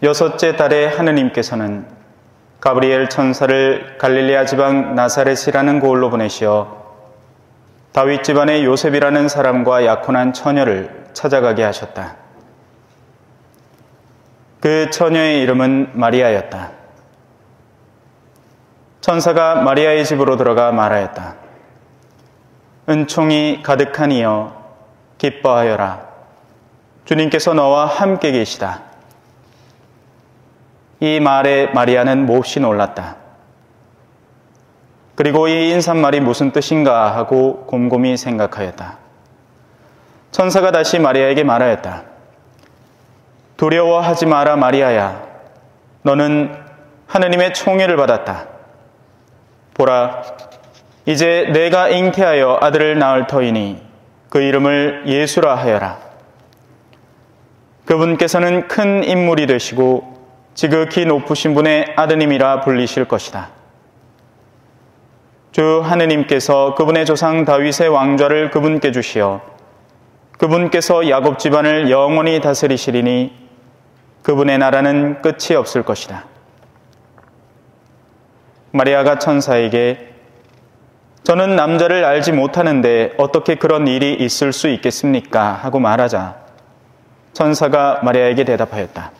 6째 달에 하느님께서는 가브리엘 천사를 갈릴레아 지방 나사렛이라는 고을로 보내시어 다윗 집안의 요셉이라는 사람과 약혼한 처녀를 찾아가게 하셨다. 그 처녀의 이름은 마리아였다. 천사가 마리아의 집으로 들어가 말하였다. 은총이 가득하니여 기뻐하여라. 주님께서 너와 함께 계시다. 이 말에 마리아는 몹시 놀랐다. 그리고 이 인사말이 무슨 뜻인가 하고 곰곰이 생각하였다. 천사가 다시 마리아에게 말하였다. 두려워하지 마라 마리아야. 너는 하느님의 총애를 받았다. 보라, 이제 내가 잉태하여 아들을 낳을 터이니 그 이름을 예수라 하여라. 그분께서는 큰 인물이 되시고 지극히 높으신 분의 아드님이라 불리실 것이다. 주 하느님께서 그분의 조상 다윗의 왕좌를 그분께 주시어 그분께서 야곱 집안을 영원히 다스리시리니 그분의 나라는 끝이 없을 것이다. 마리아가 천사에게 저는 남자를 알지 못하는데 어떻게 그런 일이 있을 수 있겠습니까? 하고 말하자 천사가 마리아에게 대답하였다.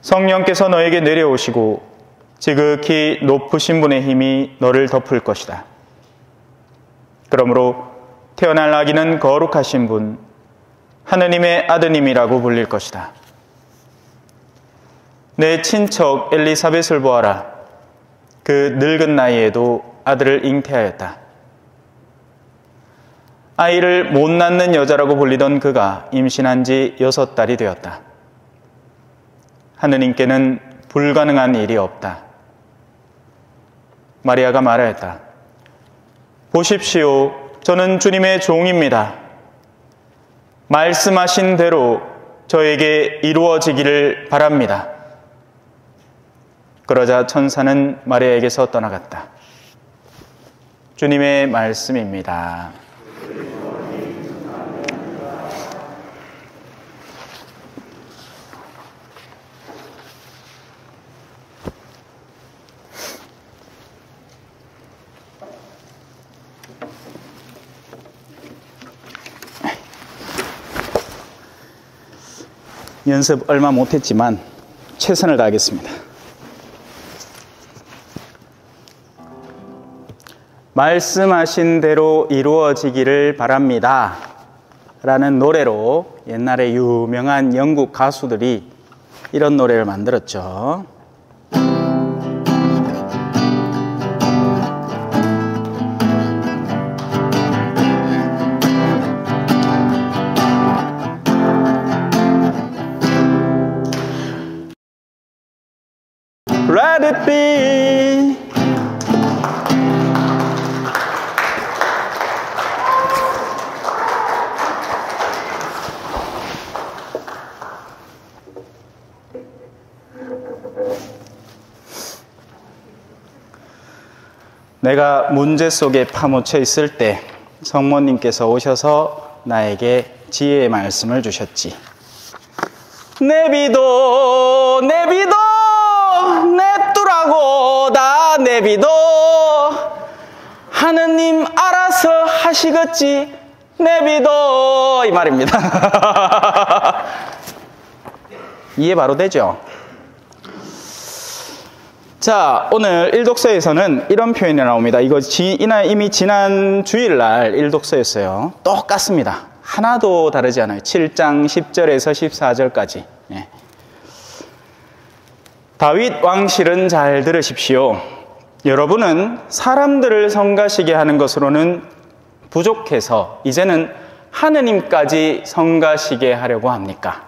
성령께서 너에게 내려오시고 지극히 높으신 분의 힘이 너를 덮을 것이다. 그러므로 태어날 아기는 거룩하신 분, 하느님의 아드님이라고 불릴 것이다. 내 친척 엘리사벳을 보아라. 그 늙은 나이에도 아들을 잉태하였다. 아이를 못 낳는 여자라고 불리던 그가 임신한 지 6달이 되었다. 하느님께는 불가능한 일이 없다. 마리아가 말하였다. 보십시오. 저는 주님의 종입니다. 말씀하신 대로 저에게 이루어지기를 바랍니다. 그러자 천사는 마리아에게서 떠나갔다. 주님의 말씀입니다. 연습 얼마 못했지만 최선을 다하겠습니다. 말씀하신 대로 이루어지기를 바랍니다. 라는 노래로 옛날에 유명한 영국 가수들이 이런 노래를 만들었죠. Let it be. 내가 문제 속에 파묻혀 있을 때 성모님께서 오셔서 나에게 지혜의 말씀을 주셨지. 내비도 냅두라고 다 내비도 하느님 알아서 하시겠지 내비도 이 말입니다. 이해 바로 되죠? 자, 오늘 일독서에서는 이런 표현이 나옵니다. 이거 이미 지난 주일날 일독서였어요. 똑같습니다. 하나도 다르지 않아요. 7장 10절에서 14절까지. 예. 다윗 왕실은 잘 들으십시오. 여러분은 사람들을 성가시게 하는 것으로는 부족해서 이제는 하느님까지 성가시게 하려고 합니까?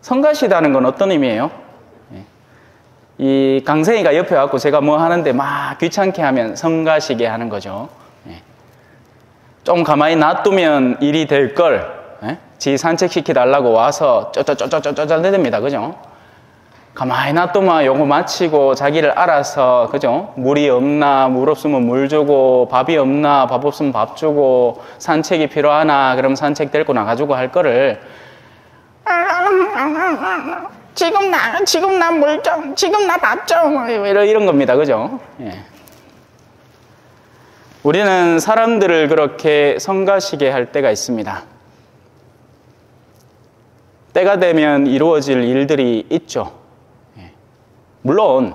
성가시다는 건 어떤 의미예요? 이 강생이가 옆에 와서 제가 뭐 하는데 막 귀찮게 하면 성가시게 하는 거죠. 좀 가만히 놔두면 일이 될 걸, 지 산책시켜달라고 와서 쪼쪼쪼쪼쪼쪼 대듭니다. 그죠? 가만히 놔두면 요거 마치고 자기를 알아서, 그죠? 물이 없나, 물 없으면 물 주고, 밥이 없나, 밥 없으면 밥 주고, 산책이 필요하나, 그럼 산책 데리고 나가지고 할 거를 지금 나 물 좀, 지금 나 밥 좀, 이런 겁니다. 그죠? 예. 우리는 사람들을 그렇게 성가시게 할 때가 있습니다. 때가 되면 이루어질 일들이 있죠. 예. 물론,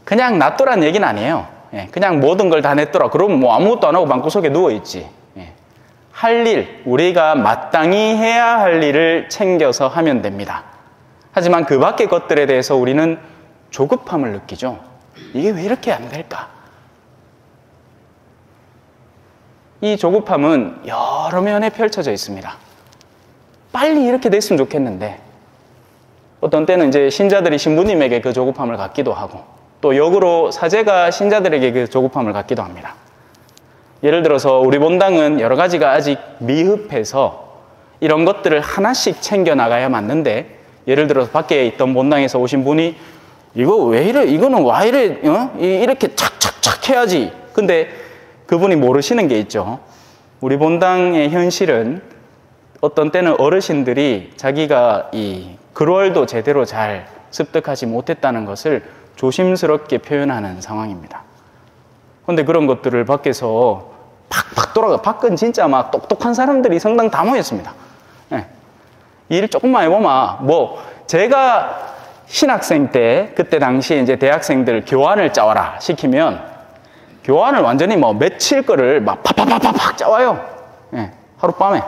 그냥 놔두란 얘기는 아니에요. 예. 그냥 모든 걸 다 냈더라. 그러면 뭐 아무것도 안 하고 방구석에 누워있지. 예. 할 일, 우리가 마땅히 해야 할 일을 챙겨서 하면 됩니다. 하지만 그 밖의 것들에 대해서 우리는 조급함을 느끼죠. 이게 왜 이렇게 안 될까? 이 조급함은 여러 면에 펼쳐져 있습니다. 빨리 이렇게 됐으면 좋겠는데, 어떤 때는 이제 신자들이 신부님에게 그 조급함을 갖기도 하고, 또 역으로 사제가 신자들에게 그 조급함을 갖기도 합니다. 예를 들어서 우리 본당은 여러 가지가 아직 미흡해서 이런 것들을 하나씩 챙겨 나가야 맞는데, 예를 들어서 밖에 있던 본당에서 오신 분이 이거 왜 이래? 이거는 왜 이래? 이렇게 착착착 해야지. 근데 그분이 모르시는 게 있죠. 우리 본당의 현실은 어떤 때는 어르신들이 자기가 이 글월도 제대로 잘 습득하지 못했다는 것을 조심스럽게 표현하는 상황입니다. 근데 그런 것들을 밖에서 팍팍 돌아가. 밖은 진짜 막 똑똑한 사람들이 성당 다 모였습니다. 네. 일 조금만 해보면, 뭐, 제가 신학생 때, 그때 당시 이제 대학생들 교환을 짜와라 시키면, 교환을 완전히 뭐 며칠 거를 막 팍팍팍팍 짜와요. 네. 하룻밤에.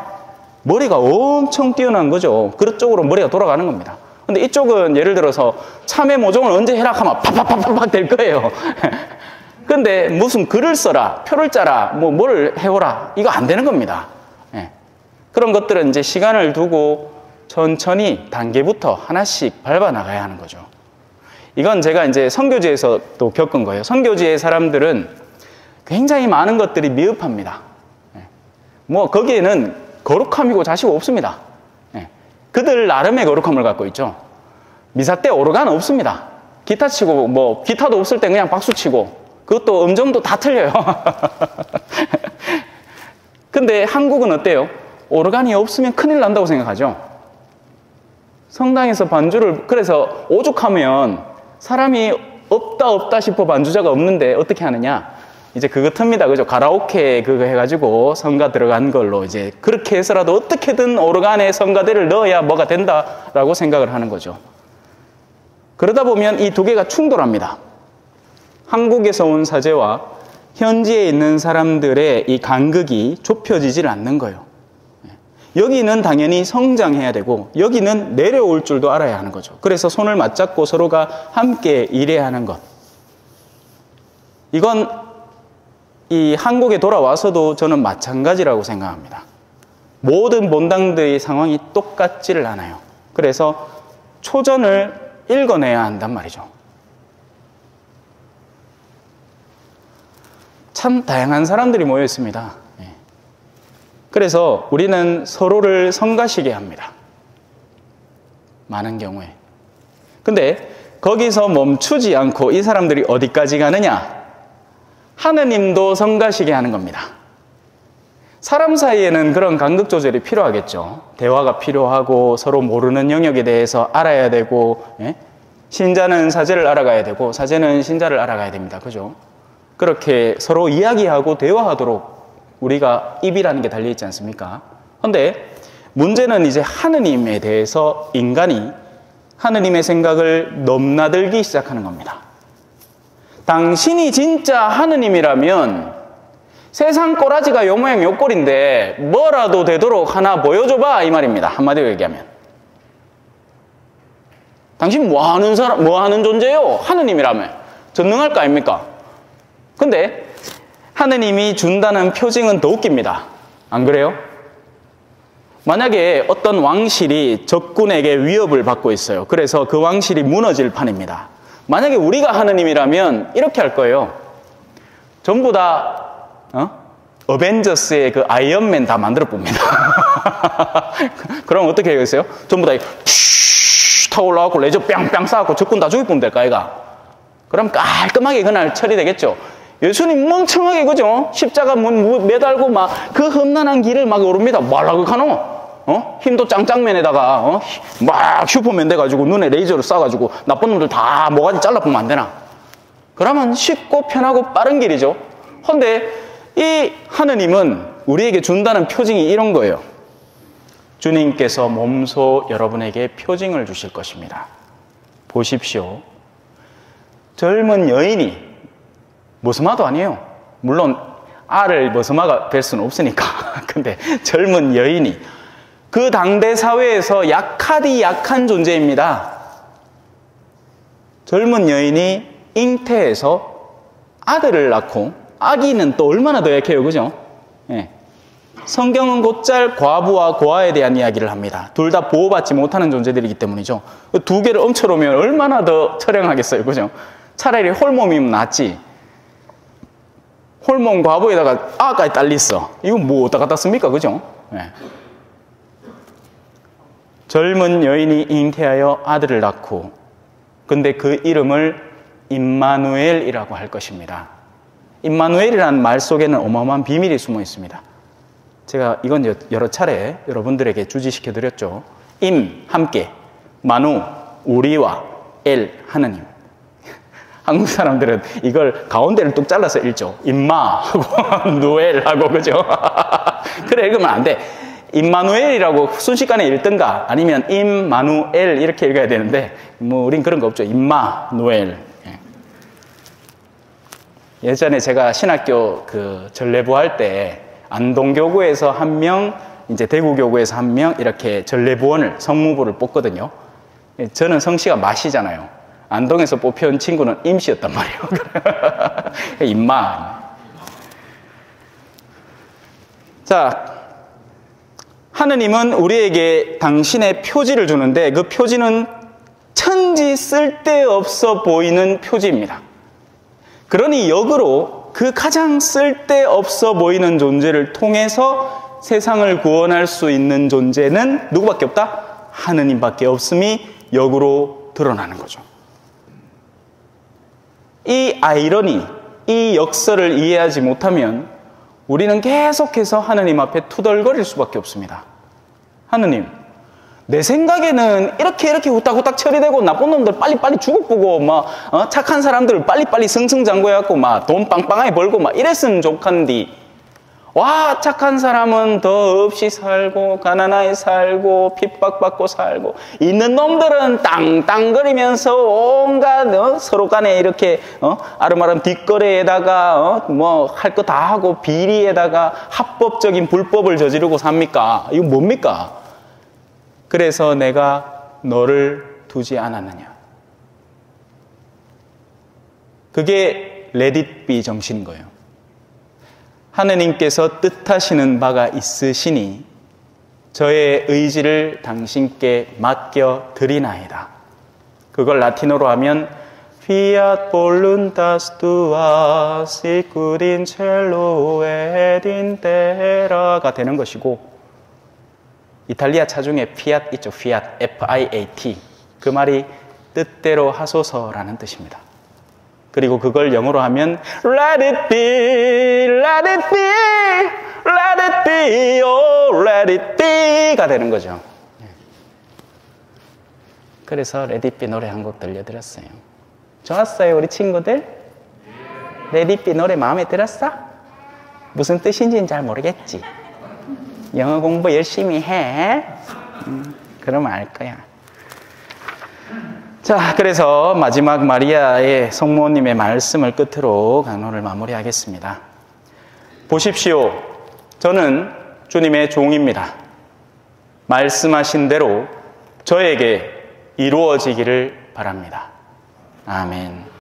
머리가 엄청 뛰어난 거죠. 그쪽으로 머리가 돌아가는 겁니다. 근데 이쪽은 예를 들어서 참외 모종을 언제 해라 하면 팍팍팍팍 될 거예요. 근데 무슨 글을 써라, 표를 짜라, 뭐 뭘 해오라, 이거 안 되는 겁니다. 예. 그런 것들은 이제 시간을 두고 천천히 단계부터 하나씩 밟아 나가야 하는 거죠. 이건 제가 이제 선교지에서 또 겪은 거예요. 선교지의 사람들은 굉장히 많은 것들이 미흡합니다. 예. 뭐 거기에는 거룩함이고 자시고 없습니다. 예. 그들 나름의 거룩함을 갖고 있죠. 미사 때 오르간 없습니다. 기타 치고 뭐 기타도 없을 때 그냥 박수 치고, 그것도 음정도 다 틀려요. 근데 한국은 어때요? 오르간이 없으면 큰일 난다고 생각하죠. 성당에서 반주를, 그래서 오죽하면 사람이 없다 싶어 반주자가 없는데 어떻게 하느냐? 이제 그거 틉니다. 그죠? 가라오케 그거 해가지고 성가 들어간 걸로 이제 그렇게 해서라도 어떻게든 오르간에 성가대를 넣어야 뭐가 된다라고 생각을 하는 거죠. 그러다 보면 이 두 개가 충돌합니다. 한국에서 온 사제와 현지에 있는 사람들의 이 간극이 좁혀지질 않는 거예요. 여기는 당연히 성장해야 되고 여기는 내려올 줄도 알아야 하는 거죠. 그래서 손을 맞잡고 서로가 함께 일해야 하는 것. 이건 이 한국에 돌아와서도 저는 마찬가지라고 생각합니다. 모든 본당들의 상황이 똑같지를 않아요. 그래서 초전을 읽어내야 한단 말이죠. 참 다양한 사람들이 모여 있습니다. 그래서 우리는 서로를 성가시게 합니다. 많은 경우에. 근데 거기서 멈추지 않고 이 사람들이 어디까지 가느냐? 하느님도 성가시게 하는 겁니다. 사람 사이에는 그런 간극 조절이 필요하겠죠. 대화가 필요하고 서로 모르는 영역에 대해서 알아야 되고, 신자는 사제를 알아가야 되고 사제는 신자를 알아가야 됩니다. 그죠? 그렇게 서로 이야기하고 대화하도록 우리가 입이라는 게 달려있지 않습니까? 그런데 문제는 이제 하느님에 대해서 인간이 하느님의 생각을 넘나들기 시작하는 겁니다. 당신이 진짜 하느님이라면 세상 꼬라지가 요 모양 요 꼴인데 뭐라도 되도록 하나 보여줘봐, 이 말입니다. 한마디로 얘기하면. 당신 뭐 하는 존재요? 하느님이라면. 전능할 거 아닙니까? 근데 하느님이 준다는 표징은 더 웃깁니다. 안 그래요? 만약에 어떤 왕실이 적군에게 위협을 받고 있어요. 그래서 그 왕실이 무너질 판입니다. 만약에 우리가 하느님이라면 이렇게 할 거예요. 전부 다 어벤져스의 그 아이언맨 다 만들어 봅니다. 그럼 어떻게 해야겠어요? 전부 다 타고 올라가고 레이저 뿅뿅 쏴갖고 적군 다 죽여보면 될까, 이가? 그럼 깔끔하게 그날 처리되겠죠. 예수님 멍청하게, 그죠? 십자가 매달고 막 그 험난한 길을 막 오릅니다. 뭐라고 하노? 힘도 짱짱맨에다가 막 슈퍼맨 돼가지고 눈에 레이저를 쏴가지고 나쁜 놈들 다 모가지 잘라보면 안 되나? 그러면 쉽고 편하고 빠른 길이죠. 근데 이 하느님은 우리에게 준다는 표징이 이런 거예요. 주님께서 몸소 여러분에게 표징을 주실 것입니다. 보십시오. 젊은 여인이, 머스마도 아니에요. 물론 알을 머스마가 뵐 수는 없으니까. 근데 젊은 여인이 그 당대 사회에서 약하디 약한 존재입니다. 젊은 여인이 잉태해서 아들을 낳고, 아기는 또 얼마나 더 약해요, 그죠? 예. 성경은 곧잘 과부와 고아에 대한 이야기를 합니다. 둘 다 보호받지 못하는 존재들이기 때문이죠. 두 개를 엄쳐놓으면 얼마나 더 처량하겠어요, 그죠? 차라리 홀몸이면 낫지. 홀몸 과부에다가 아까지 딸렸어. 이건 뭐 어디다 갖다 씁니까, 그죠? 예. 젊은 여인이 잉태하여 아들을 낳고, 근데 그 이름을 임마누엘이라고 할 것입니다. 임마누엘이라는 말 속에는 어마어마한 비밀이 숨어 있습니다. 제가 이건 여러 차례 여러분들에게 주지시켜 드렸죠. 임, 함께, 마누, 우리와, 엘, 하느님. 한국 사람들은 이걸 가운데를 뚝 잘라서 읽죠. 임마하고 누엘하고, 그죠? 그래, 읽으면 안 돼. 임마누엘이라고 순식간에 읽든가 아니면 임마누엘 이렇게 읽어야 되는데, 뭐 우린 그런 거 없죠. 임마누엘. 예전에 제가 신학교 전례부 할 때 안동교구에서 한 명, 이제 대구교구에서 한 명 이렇게 전례부원을, 성무부를 뽑거든요. 저는 성씨가 마씨잖아요. 안동에서 뽑혀온 친구는 임씨였단 말이에요. 임마. 자, 하느님은 우리에게 당신의 표지를 주는데 그 표지는 천지 쓸데없어 보이는 표지입니다. 그러니 역으로 그 가장 쓸데없어 보이는 존재를 통해서 세상을 구원할 수 있는 존재는 누구밖에 없다? 하느님밖에 없음이 역으로 드러나는 거죠. 이 아이러니, 이 역설을 이해하지 못하면 우리는 계속해서 하느님 앞에 투덜거릴 수밖에 없습니다. 하느님, 내 생각에는 이렇게 후딱후딱 처리되고 나쁜 놈들 빨리빨리 죽어보고 착한 사람들을 빨리빨리 승승장구해갖고 돈 빵빵하게 벌고 이랬으면 좋겠는데, 와, 착한 사람은 더 없이 살고 가난하게 살고 핍박받고 살고, 있는 놈들은 땅땅거리면서 온갖 서로 간에 이렇게 아름아름 뒷거래에다가 할 거 다 하고 비리에다가 합법적인 불법을 저지르고 삽니까? 이거 뭡니까? 그래서 내가 너를 두지 않았느냐. 그게 Let it be 정신인 거예요. 하느님께서 뜻하시는 바가 있으시니 저의 의지를 당신께 맡겨 드리나이다. 그걸 라틴어로 하면 Fiat voluntas tua sicut in cielo et in terra가 되는 것이고, 이탈리아 차 중에 피앗 있죠. 피앗, F-I-A-T. 그 말이 뜻대로 하소서라는 뜻입니다. 그리고 그걸 영어로 하면 Let it be, let it be, let it be, oh, let it be가 되는 거죠. 그래서 Let it be 노래 한 곡 들려드렸어요. 좋았어요, 우리 친구들? Let it be 노래 마음에 들었어? 무슨 뜻인지는 잘 모르겠지. 영어 공부 열심히 해. 그러면 알 거야. 자, 그래서 마지막 마리아의 성모님의 말씀을 끝으로 강론을 마무리하겠습니다. 보십시오. 저는 주님의 종입니다. 말씀하신 대로 저에게 이루어지기를 바랍니다. 아멘.